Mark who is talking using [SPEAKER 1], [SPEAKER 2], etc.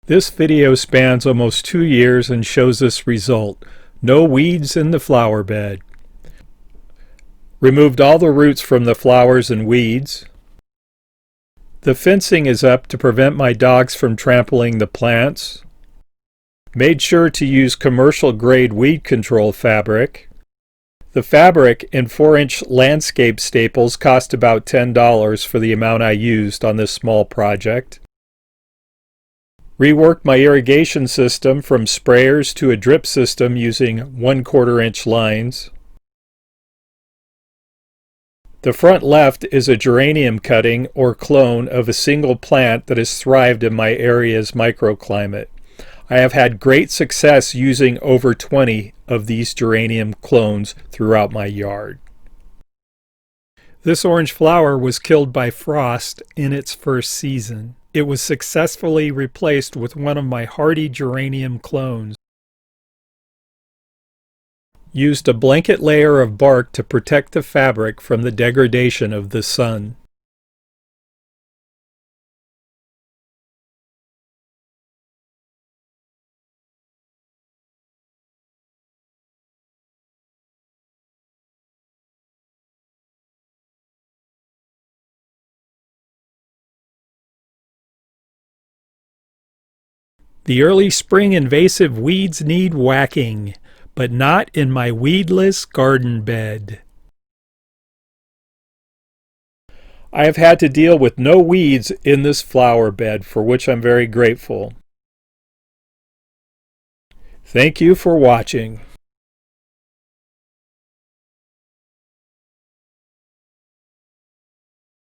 [SPEAKER 1] This video spans almost 2 years and shows this result. No weeds in the flower bed. Removed all the roots from the flowers and weeds. The fencing is up to prevent my dogs from trampling the plants. Made sure to use commercial grade weed control fabric. The fabric and 4-inch landscape staples cost about $10 for the amount I used on this small project. Reworked my irrigation system from sprayers to a drip system using 1/4 inch lines. The front left is a geranium cutting or clone of a single plant that has thrived in my area's microclimate. I have had great success using over 20 of these geranium clones throughout my yard. This orange flower was killed by frost in its first season. It was successfully replaced with one of my hardy geranium clones. Used a blanket layer of bark to protect the fabric from the degradation of the sun. The early spring invasive weeds need whacking, but not in my weedless garden bed. I have had to deal with no weeds in this flower bed, for which I'm very grateful. Thank you for watching.